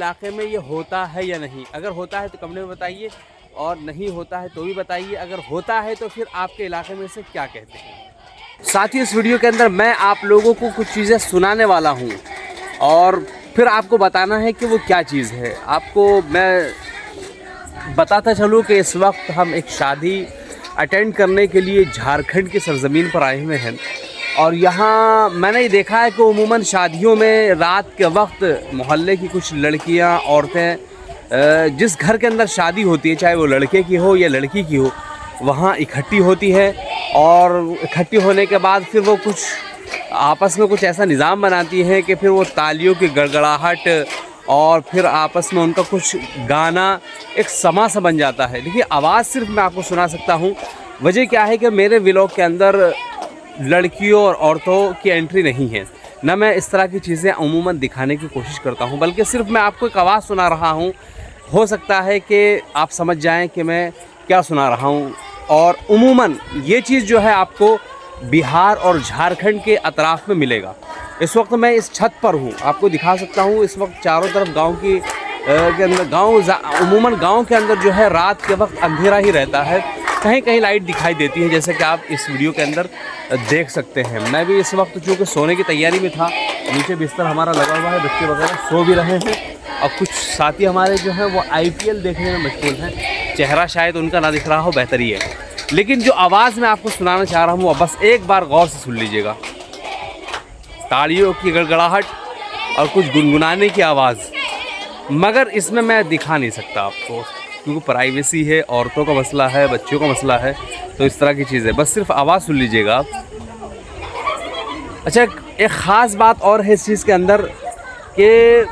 इलाके में ये होता है या नहीं? अगर होता है तो कमेंट में बताइए, और नहीं होता है तो भी बताइए। अगर होता है तो फिर आपके इलाके में से क्या कहते हैं। साथ ही इस वीडियो के अंदर मैं आप लोगों को कुछ चीज़ें सुनाने वाला हूँ और फिर आपको बताना है कि वो क्या चीज़ है। आपको मैं बताता चलूँ कि इस वक्त हम एक शादी अटेंड करने के लिए झारखंड की सरज़मीन पर आए हुए हैं, और यहाँ मैंने ये देखा है कि उमूमन शादियों में रात के वक्त मोहल्ले की कुछ लड़कियाँ, औरतें जिस घर के अंदर शादी होती है, चाहे वो लड़के की हो या लड़की की हो, वहाँ इकट्ठी होती है। और इकट्ठी होने के बाद फिर वो कुछ आपस में कुछ ऐसा निज़ाम बनाती हैं कि फिर वो तालियों की गड़गड़ाहट और फिर आपस में उनका कुछ गाना एक समा सा बन जाता है। देखिए, आवाज़ सिर्फ मैं आपको सुना सकता हूँ। वजह क्या है कि मेरे व्लॉग के अंदर लड़कियों और औरतों की एंट्री नहीं है, ना मैं इस तरह की चीज़ें अमूमन दिखाने की कोशिश करता हूं, बल्कि सिर्फ मैं आपको एक आवाज़ सुना रहा हूं। हो सकता है कि आप समझ जाएं कि मैं क्या सुना रहा हूं। और अमूमन ये चीज़ जो है आपको बिहार और झारखंड के अतराफ़ में मिलेगा। इस वक्त मैं इस छत पर हूं, आपको दिखा सकता हूं। इस वक्त चारों तरफ गाँव के अंदर अमूमन गाँव के अंदर जो है रात के वक्त अंधेरा ही रहता है, कहीं कहीं लाइट दिखाई देती है, जैसे कि आप इस वीडियो के अंदर देख सकते हैं। मैं भी इस वक्त चूँकि सोने की तैयारी में था, नीचे बिस्तर हमारा लगा हुआ है, बच्चे वगैरह सो भी रहे हैं, और कुछ साथी हमारे जो हैं वो IPL देखने में मशगूल हैं। चेहरा शायद उनका ना दिख रहा हो, बेहतर ही है, लेकिन जो आवाज़ मैं आपको सुनाना चाह रहा हूँ वो बस एक बार गौर से सुन लीजिएगा। तालियों की गड़गड़ाहट और कुछ गुनगुनाने की आवाज़, मगर इसमें मैं दिखा नहीं सकता आपको, क्योंकि प्राइवेसी है, औरतों का मसला है, बच्चों का मसला है, तो इस तरह की चीज़ है। बस सिर्फ आवाज़ सुन लीजिएगा आप। अच्छा, एक ख़ास बात और है इस चीज़ के अंदर कि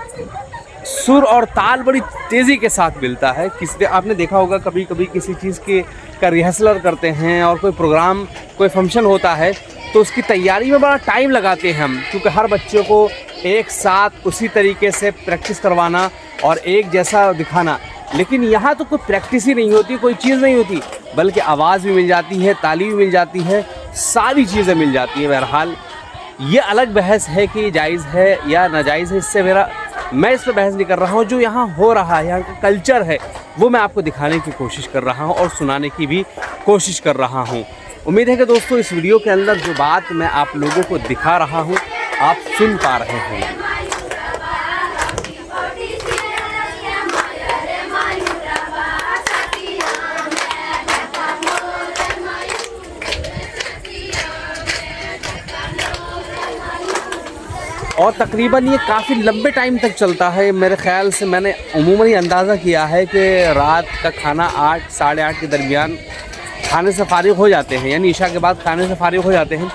सुर और ताल बड़ी तेज़ी के साथ मिलता है। किसी आपने देखा होगा कभी कभी किसी चीज़ के का रिहर्सल करते हैं और कोई प्रोग्राम, कोई फंक्शन होता है, तो उसकी तैयारी में बड़ा टाइम लगाते हैं हम, क्योंकि हर बच्चों को एक साथ उसी तरीके से प्रैक्टिस करवाना और एक जैसा दिखाना। लेकिन यहाँ तो कोई प्रैक्टिस ही नहीं होती, कोई चीज़ नहीं होती, बल्कि आवाज़ भी मिल जाती है, ताली भी मिल जाती है, सारी चीज़ें मिल जाती हैं। बहरहाल ये अलग बहस है कि जायज़ है या नाजायज़ है, इससे मैं इस पर बहस नहीं कर रहा हूँ। जो यहाँ हो रहा है, यहाँ का कल्चर है, वो मैं आपको दिखाने की कोशिश कर रहा हूँ और सुनाने की भी कोशिश कर रहा हूँ। उम्मीद है कि दोस्तों इस वीडियो के अंदर जो बात मैं आप लोगों को दिखा रहा हूँ आप सुन पा रहे हैं। और तकरीबन ये काफ़ी लंबे टाइम तक चलता है। मेरे ख़्याल से मैंने अमूमन ही अंदाज़ा किया है कि रात का खाना 8 साढ़े 8 के दरमियान खाने से फारिग हो जाते हैं, यानी इशा के बाद खाने से फारिग हो जाते हैं।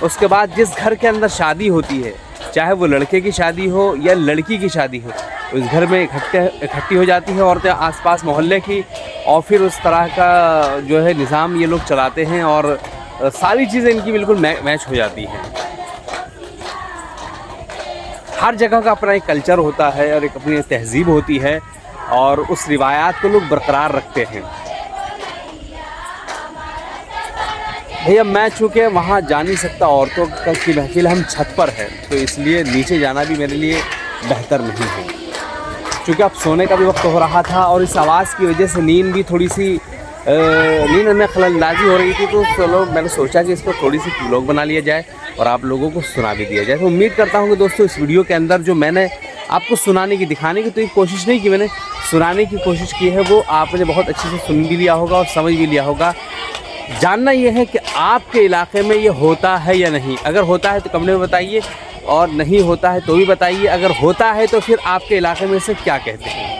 उसके बाद जिस घर के अंदर शादी होती है, चाहे वो लड़के की शादी हो या लड़की की शादी हो, उस घर में इकट्ठी हो जाती है औरतें आसपास मोहल्ले की, और फिर उस तरह का जो है निज़ाम ये लोग चलाते हैं और सारी चीज़ें इनकी बिल्कुल मैच हो जाती हैं। हर जगह का अपना एक कल्चर होता है और एक अपनी तहज़ीब होती है, और उस रिवायात को लोग बरकरार रखते हैं। भैया मैं चूँकि वहाँ जा नहीं सकता, औरतों की महफिल हम छत पर है, तो इसलिए नीचे जाना भी मेरे लिए बेहतर नहीं है, क्योंकि अब सोने का भी वक्त हो रहा था और इस आवाज़ की वजह से नींद भी थोड़ी सी नींद में खलंदाजी हो रही थी। तो चलो मैंने सोचा कि इसको थोड़ी सी व्लॉग बना लिया जाए और आप लोगों को सुना भी दिया जाए। तो उम्मीद करता हूँ कि दोस्तों इस वीडियो के अंदर जो मैंने आपको सुनाने की, दिखाने की तो एक कोशिश नहीं की, मैंने सुनाने की कोशिश की है, वो आपने बहुत अच्छे से सुन भी लिया होगा और समझ भी लिया होगा। जानना ये है कि आपके इलाके में ये होता है या नहीं। अगर होता है तो कमेंट में बताइए, और नहीं होता है तो भी बताइए। अगर होता है तो फिर आपके इलाके में से क्या कहते हैं।